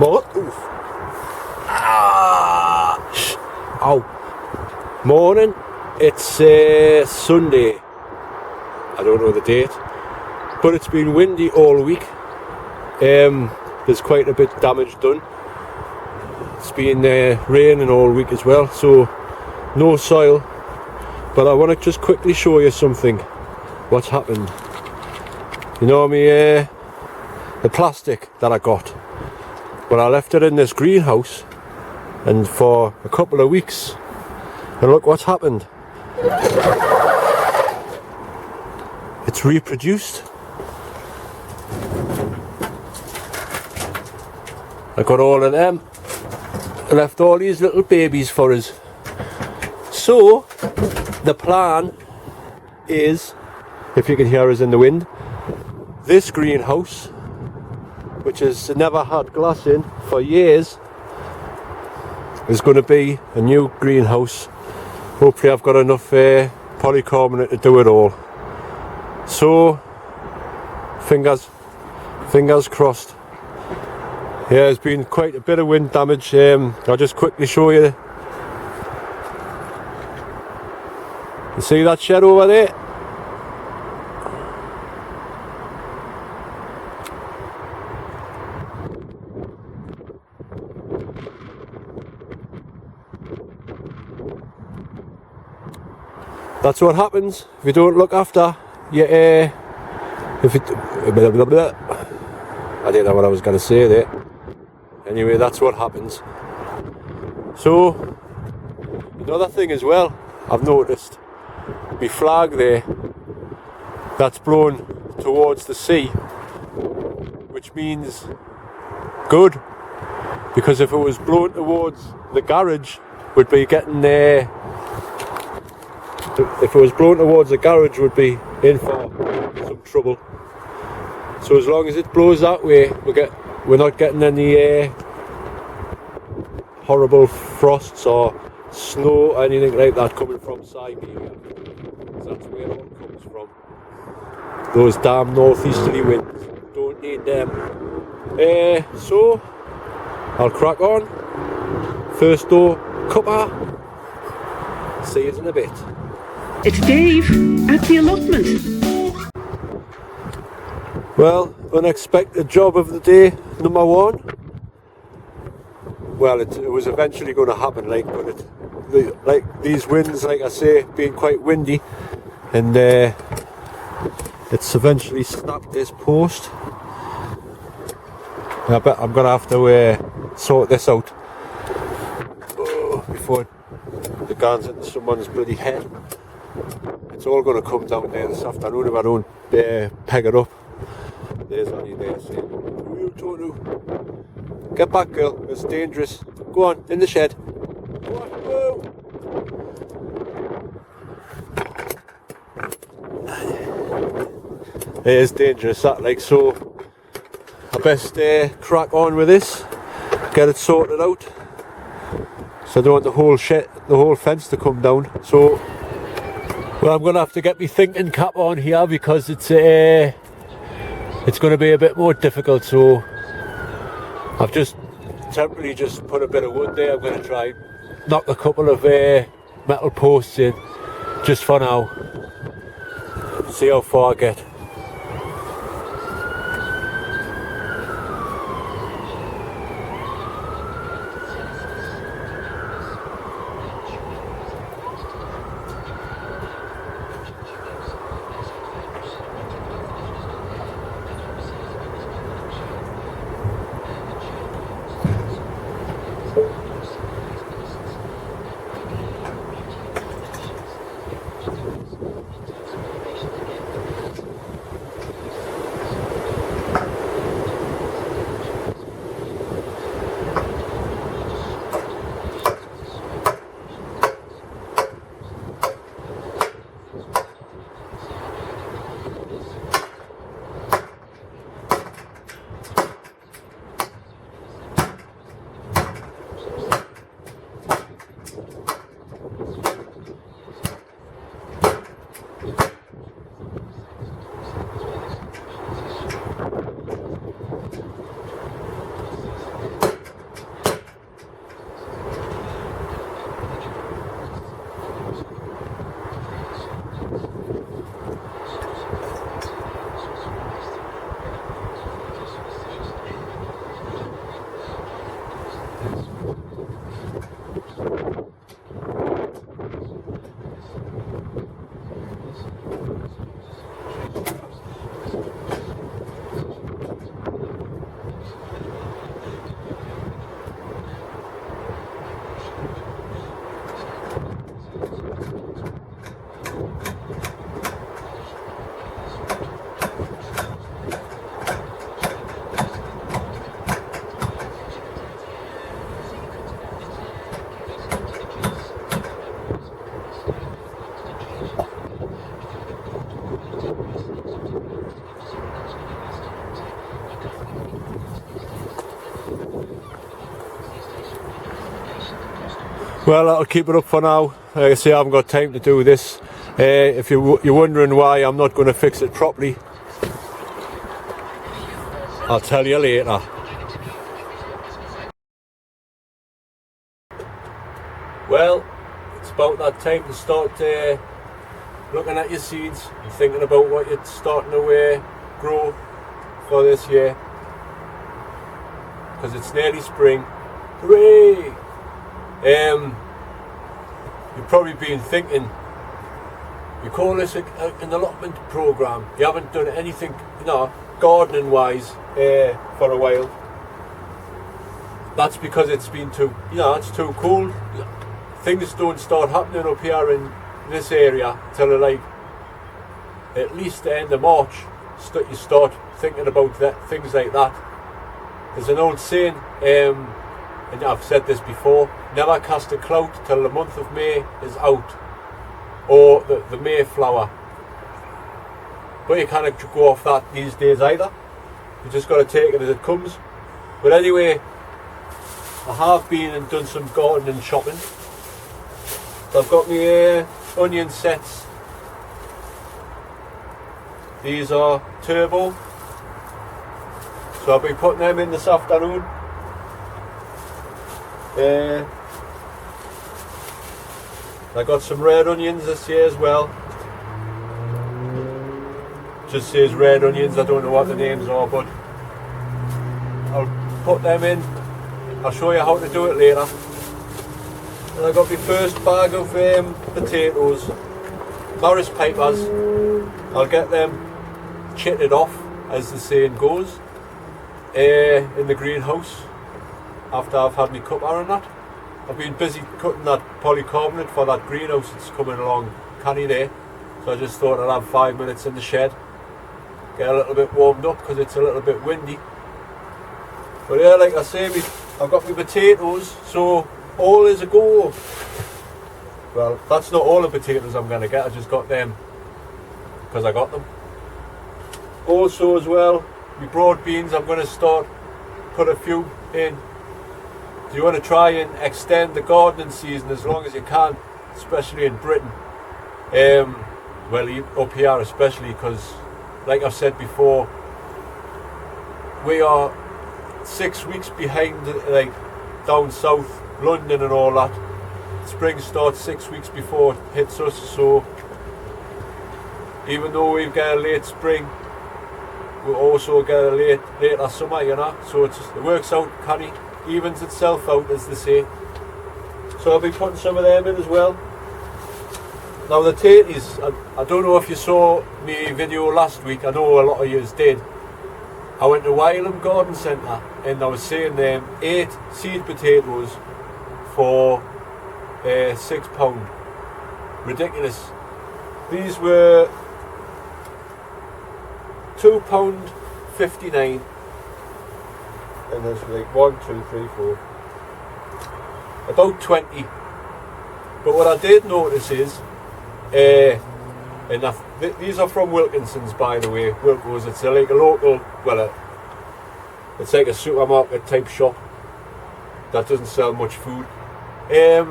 Oof. Ow. Morning. It's Sunday. I don't know the date, but it's been windy all week. There's quite a bit of damage done. It's been raining all week as well, so no soil. But I want to just quickly show you something. What's happened? You know me, the plastic that I got. But I left it in this greenhouse, and for a couple of weeks, and look what's happened. It's reproduced. I got all of them. I left all these little babies for us. So the plan is, if you can hear us in the wind, this greenhouse, which has never had glass in for years, is going to be a new greenhouse. Hopefully I've got enough polycarbonate to do it all. So fingers crossed. Yeah, there's been quite a bit of wind damage. I'll just quickly show you. You see that shed over there? That's what happens if you don't look after your if it blah, blah, blah. I didn't know what I was going to say there. Anyway, that's what happens. So another thing as well, I've noticed my flag there, that's blown towards the sea, which means good, because if it was blown towards the garage, we'd be getting there. If it was blown towards the garage, would be in for some trouble. So as long as it blows that way, we're not getting any horrible frosts or snow or anything like that coming from Siberia. That's where it all comes from. Those damn northeasterly winds. Don't need them. So I'll crack on. First door, cuppa. See you in a bit. It's Dave at the allotment. Well, unexpected job of the day, number one. Well, it was eventually going to happen, but like these winds, like I say, being quite windy, and it's eventually snapped this post. I bet I'm gonna have to sort this out before it goes into someone's bloody head. It's all going to come down there this afternoon if I don't peg it up. There's Annie there saying, "Who are you talking to? Get back, girl, it's dangerous. Go on, in the shed. Go on, go." It is dangerous, that, so I best crack on with this, get it sorted out, so I don't want the whole fence to come down. So well, I'm going to have to get my thinking cap on here, because it's going to be a bit more difficult. So I've just temporarily put a bit of wood there. I'm going to try knock a couple of metal posts in just for now. See how far I get. Well, I'll keep it up for now. Like I say, I haven't got time to do this. If you're wondering why I'm not going to fix it properly, I'll tell you later. Well, it's about that time to start looking at your seeds and thinking about what you're starting to grow for this year, because it's nearly spring. Hooray! You've probably been thinking, you call this an allotment program, you haven't done anything, gardening wise for a while. That's because it's been it's too cold. Things don't start happening up here in this area till like at least the end of March. You start thinking about things like that. There's an old saying, and I've said this before, never cast a clout till the month of May is out, or the Mayflower. But you can't go off that these days either. You just got to take it as it comes. But anyway, I have been and done some gardening shopping. So I've got my onion sets. These are turbo, so I'll be putting them in this afternoon. I got some red onions this year as well. Just says red onions, I don't know what the names are, but I'll put them in. I'll show you how to do it later. And I got my first bag of potatoes, Morris Pipers. I'll get them chitted off, as the saying goes, in the greenhouse after I've had my cuppa and that. I've been busy cutting that polycarbonate for that greenhouse that's coming along canny there, so I just thought I'd have 5 minutes in the shed, get a little bit warmed up because it's a little bit windy. But yeah, like I say, I've got my potatoes, so all is a go. Well, that's not all the potatoes I'm going to get, I just got them because I got them. Also as well, my broad beans, I'm going to put a few in. Do you want to try and extend the gardening season as long as you can, especially in Britain? Well, up here especially, because like I've said before, we are 6 weeks behind, like down south, London and all that. Spring starts 6 weeks before it hits us, so even though we've got a late spring, we also get a later summer, so it works out canny, evens itself out, as they say. So I'll be putting some of them in as well. Now the tatties, I don't know if you saw my video last week, I know a lot of you did. I went to Wylam Garden Centre and I was saying 8 seed potatoes for £6. Ridiculous. These were £2.59, and there's like 1, 2, 3, 4, about 20. But what I did notice is, and these are from Wilkinson's, by the way. Wilco's, it's like a local, well, it's like a supermarket type shop that doesn't sell much food. They're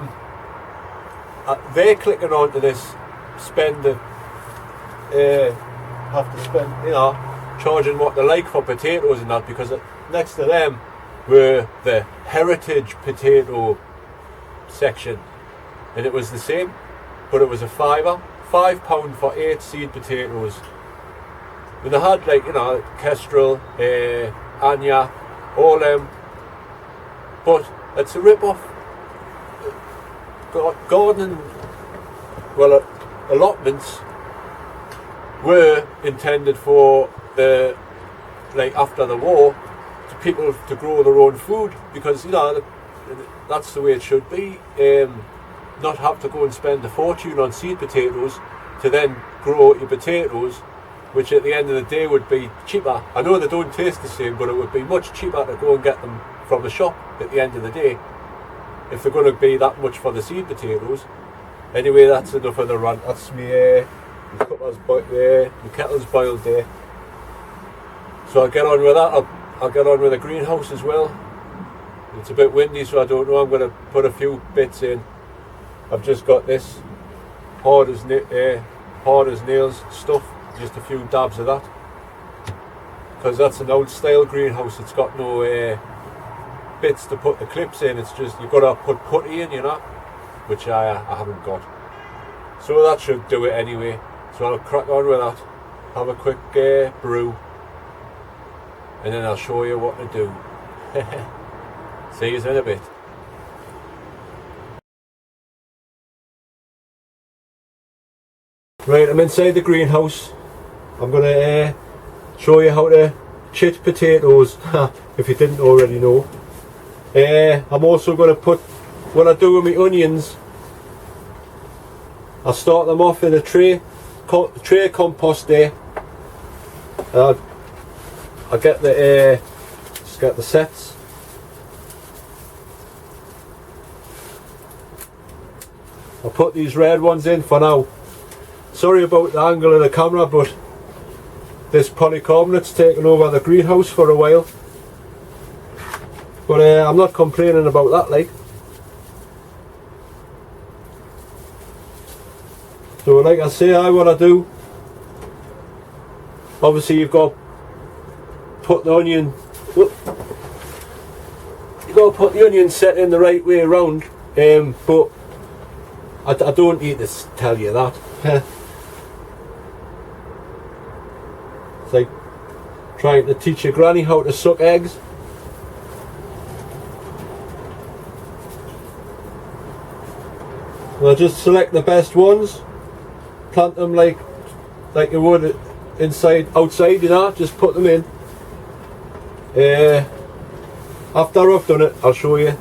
clicking onto this, have to spend, charging what they like for potatoes and that, because next to them were the heritage potato section, and it was the same, but it was a £5 for 8 seed potatoes. And they had Kestrel, Anya, all them, but it's a rip-off. Gardening, well, allotments were intended for after the war, to people to grow their own food, because that's the way it should be. Not have to go and spend a fortune on seed potatoes to then grow your potatoes, which at the end of the day would be cheaper. I know they don't taste the same, but it would be much cheaper to go and get them from the shop at the end of the day, if they're going to be that much for the seed potatoes. Anyway, that's enough of the rant. That's me. My kettle's boiled there, so I'll get on with that. I'll get on with the greenhouse as well. It's a bit windy, so I don't know, I'm going to put a few bits in. I've just got this hard as nails stuff, just a few dabs of that, because that's an old style greenhouse. It's got no bits to put the clips in. It's just you've got to put putty in, you know, which I haven't got. So that should do it anyway. So I'll crack on with that, have a quick brew, and then I'll show you what to do. See you in a bit. Right, I'm inside the greenhouse. I'm going to show you how to chit potatoes, if you didn't already know. I'm also going to put, what I do with my onions, I'll start them off in a tray compost there. I get the just get the sets. I'll put these red ones in for now. Sorry about the angle of the camera, but this polycarbonate's taken over the greenhouse for a while. But I'm not complaining about that, like. So like I say, what I do, obviously you've got to put the onion, set in the right way around, but I don't need to tell you that. It's like trying to teach your granny how to suck eggs. Well, just select the best ones, plant them like you would outside, you know, just put them in. After I've done it, I'll show you,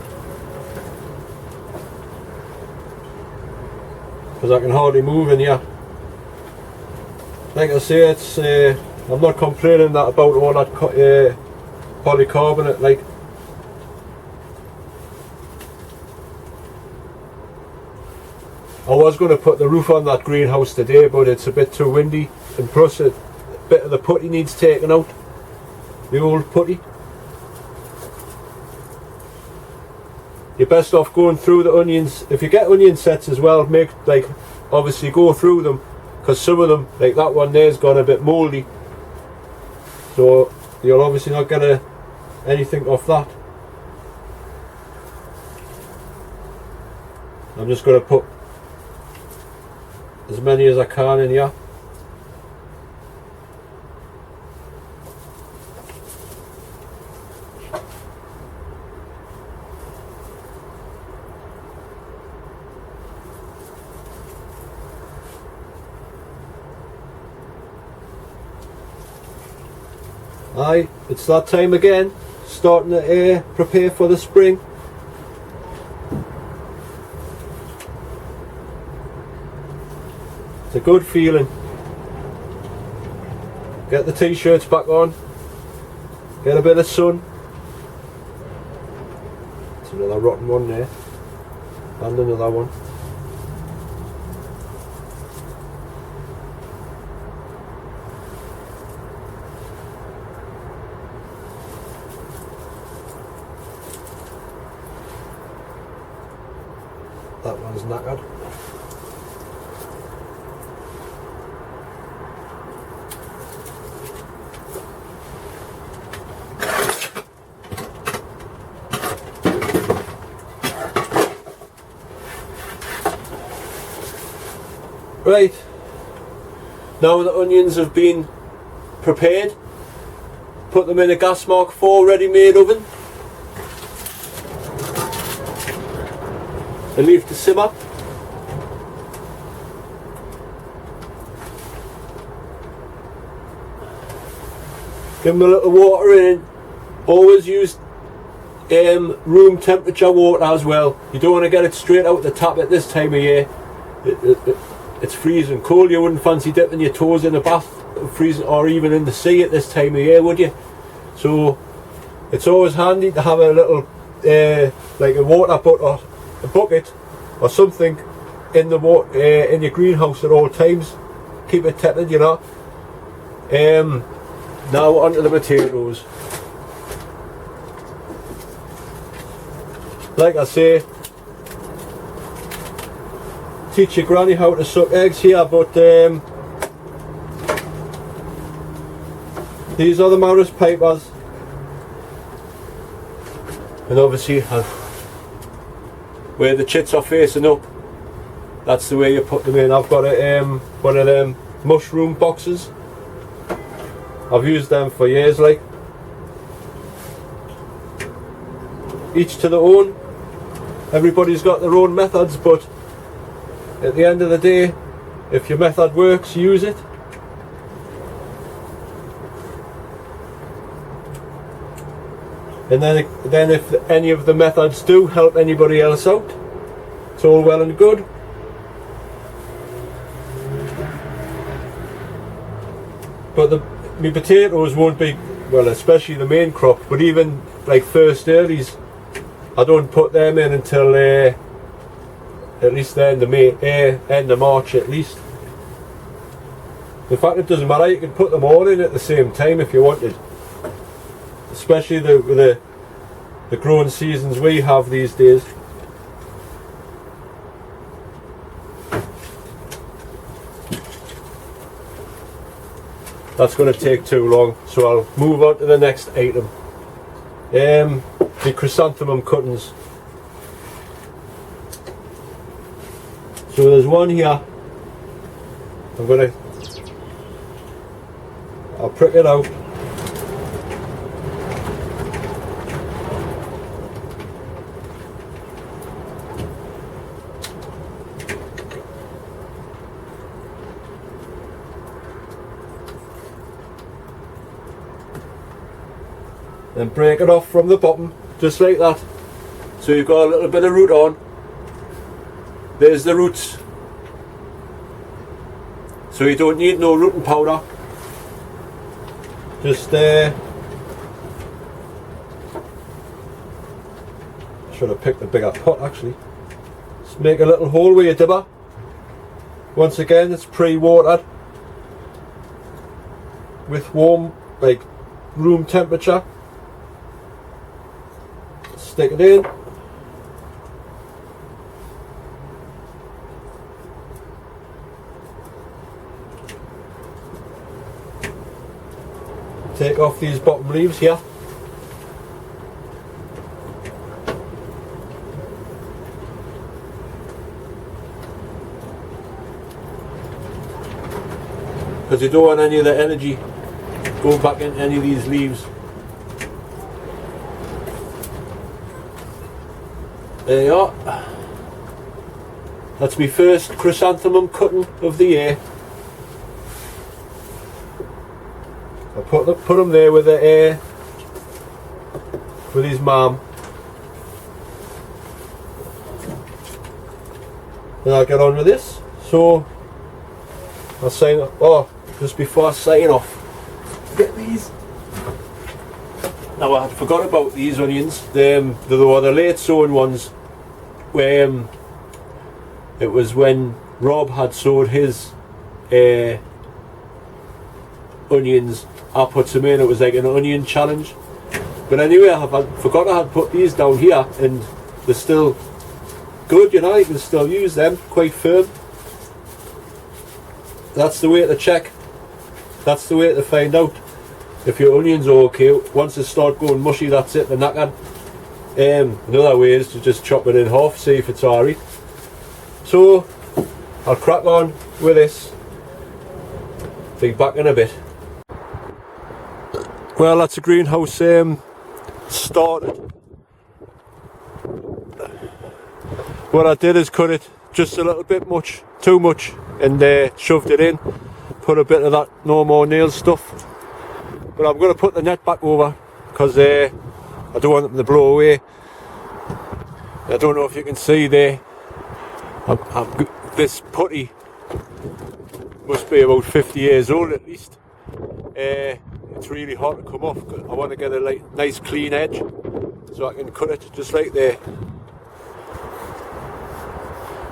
because I can hardly move in here. Like I say, it's I'm not complaining about all that polycarbonate, like. I was going to put the roof on that greenhouse today, but it's a bit too windy, and plus a bit of the putty needs taken out, the old putty. You're best off going through the onions. If you get onion sets as well, obviously go through them, because some of them, like that one there's gone a bit mouldy, so you'll obviously not get anything off that. I'm just going to put as many as I can in here. Aye, it's that time again, starting to prepare for the spring. It's a good feeling. Get the t-shirts back on, get a bit of sun. It's another rotten one there, and another one. That one's knackered. Right, now the onions have been prepared, put them in a gas mark 4 ready-made oven and leave to simmer. Give them a little water in. Always use room temperature water as well. You don't want to get it straight out the tap at this time of year. It's freezing cold. You wouldn't fancy dipping your toes in a bath, freezing, or even in the sea at this time of year, would you? So it's always handy to have a little like a water bucket or something in the water in your greenhouse at all times. Keep it tepid, you know. Now onto the potatoes. Like I say, teach your granny how to suck eggs here, but these are the Maris pipers, and obviously where the chits are facing up, that's the way you put them in. I've got one of them mushroom boxes. I've used them for years. Like, each to their own. Everybody's got their own methods, but at the end of the day, if your method works, use it. And then if any of the methods do help anybody else out, it's all well and good. But my potatoes won't be, well, especially the main crop, but even like first earlies, I don't put them in until at least the end of May, end of March at least. In fact, it doesn't matter, you can put them all in at the same time if you wanted. Especially the growing seasons we have these days. That's going to take too long, so I'll move on to the next item. The chrysanthemum cuttings. So there's one here. I'll prick it out. And break it off from the bottom, just like that. So you've got a little bit of root on. There's the roots. So you don't need no rooting powder. Just should have picked a bigger pot actually. Just make a little hole with your dibber. Once again, it's pre-watered with warm, like room temperature. Stick it in. Take off these bottom leaves here. Because you don't want any of the energy going back into any of these leaves. There you are. That's my first chrysanthemum cutting of the year. I put them there with his mum. Then I'll get on with this. So I'll sign off. Oh, just before I sign off, get these. Now I had forgot about these onions. They were the late sown ones. Where it was when Rob had sowed his onions, I put some in. It was like an onion challenge. But anyway, I forgot I had put these down here, and they're still good, you know, you can still use them, quite firm. That's the way to check. That's the way to find out if your onions are okay. Once they start going mushy, that's it, they're knackered. Another way is to just chop it in half, see if it's alright. So I'll crack on with this. Be back in a bit. Well, that's a greenhouse started. What I did is cut it just a little bit too much, and shoved it in. Put a bit of that no more nails stuff. But I'm going to put the net back over because I don't want them to blow away. I don't know if you can see there. This putty must be about 50 years old at least. It's really hard to come off. I want to get a nice clean edge so I can cut it just like there.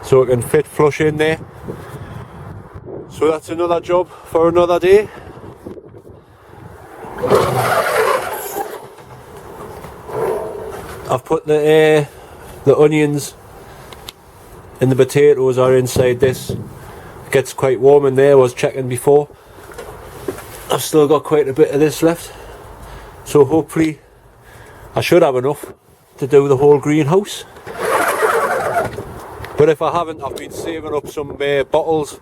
So it can fit flush in there. So that's another job for another day. I've put the onions and the potatoes are inside this. It gets quite warm in there. I was checking before. I've still got quite a bit of this left, so hopefully I should have enough to do the whole greenhouse. But if I haven't, I've been saving up some bottles,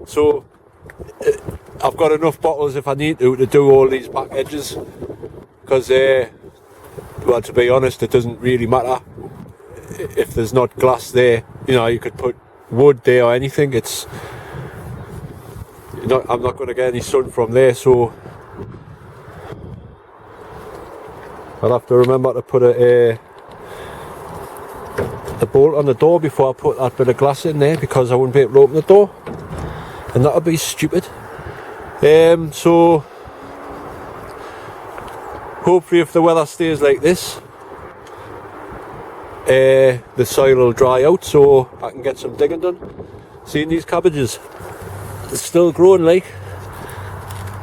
so I've got enough bottles if I need to do all these back edges, because well, to be honest, it doesn't really matter if there's not glass there. You know, you could put wood there or anything. It's I'm not going to get any sun from there, so I'll have to remember to put a bolt on the door before I put that bit of glass in there, because I wouldn't be able to open the door, and that would be stupid. So hopefully if the weather stays like this, the soil will dry out so I can get some digging done. Seeing these cabbages, it's still growing like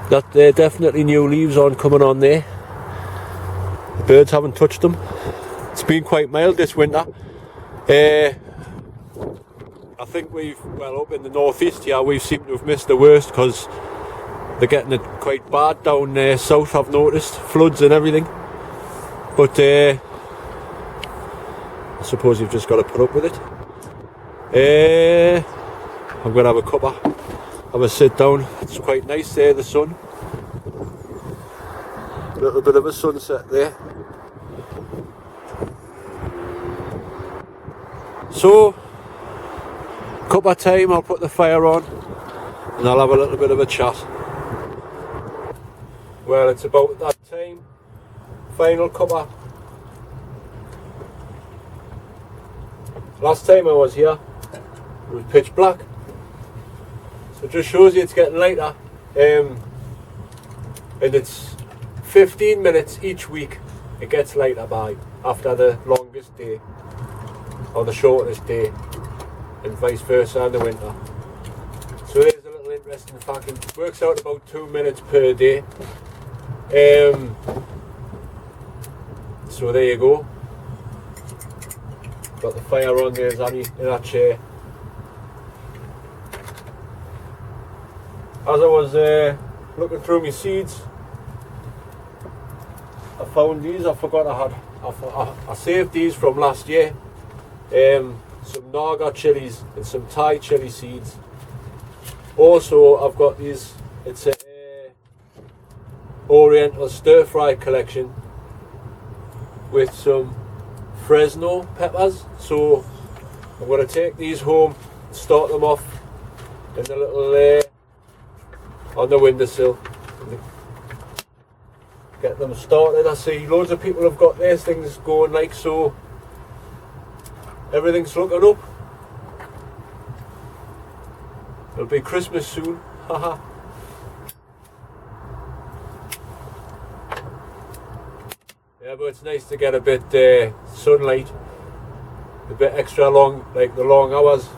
that. There definitely new leaves on coming on there. The birds haven't touched them. It's been quite mild this winter. I think up in the northeast here, we seem to have missed the worst, because they're getting it quite bad down south, I've noticed, floods and everything. But I suppose you've just got to put up with it. I'm going to have a cuppa, have a sit down. It's quite nice there, the sun. A little bit of a sunset there. So, cuppa time, I'll put the fire on and I'll have a little bit of a chat. Well, it's about that time. Final cuppa. Last time I was here, it was pitch black. So it just shows you it's getting lighter. And it's 15 minutes each week it gets lighter by, after the longest day or the shortest day, and vice versa in the winter. So there's a little interesting fact. It works out about 2 minutes per day. So there you go. Got the fire on. There's Annie in that chair. As I was looking through my seeds, I found these. I forgot I saved these from last year. Some Naga chilies and some Thai chili seeds. Also, I've got these. It's a Oriental stir fry collection with some Fresno peppers. So I'm going to take these home, start them off in the little on the windowsill, get them started. I see loads of people have got their things going like so. Everything's looking up. It'll be Christmas soon. Haha. Yeah, but it's nice to get a bit sunlight, a bit extra long, like the long hours,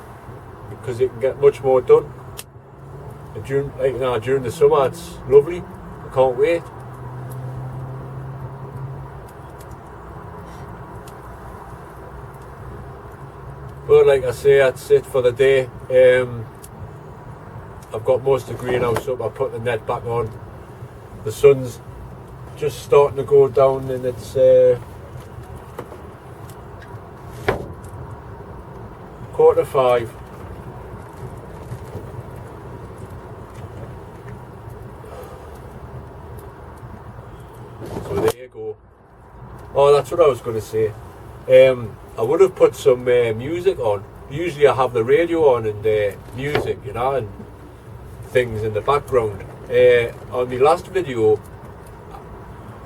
because you can get much more done. And during the summer, it's lovely. I can't wait. But like I say, that's it for the day. I've got most of the greenhouse up. I put the net back on. The sun's just starting to go down, and it's 4:45. So there you go. Oh, that's what I was going to say. I would have put some music on. Usually I have the radio on and music, you know, and things in the background. On the last video,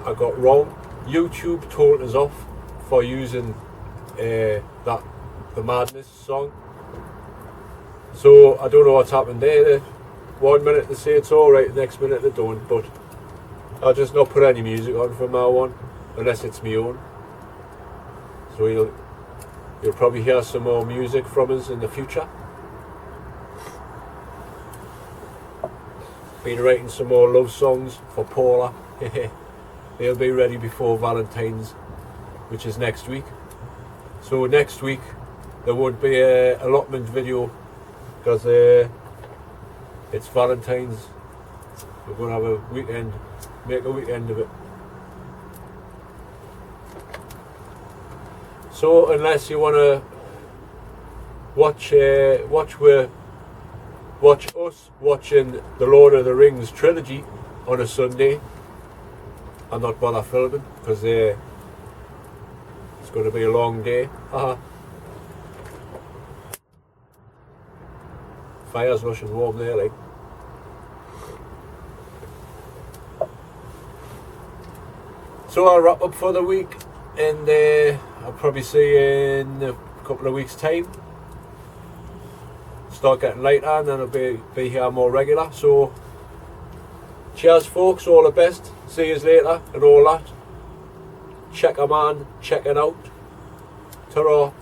I got wrong. YouTube told us off for using the Madness song. So I don't know what's happened there. 1 minute they say it's alright, the next minute they don't. But I'll just not put any music on from now on, unless it's my own. So you'll probably hear some more music from us in the future. Been writing some more love songs for Paula. They'll be ready before Valentine's, which is next week. So next week there won't be a allotment video because it's Valentine's. We're going to have a weekend, make a weekend of it. So unless you want to watch us watching the Lord of the Rings trilogy on a Sunday, I'm not bother filming because it's going to be a long day. Fire's rushing warm there, like. So I'll wrap up for the week, and I'll probably see you in a couple of weeks' time. Start getting later, and then I'll be here more regular. So cheers, folks, all the best. See you later and all that. Check 'em on, check it out. Ta-ra.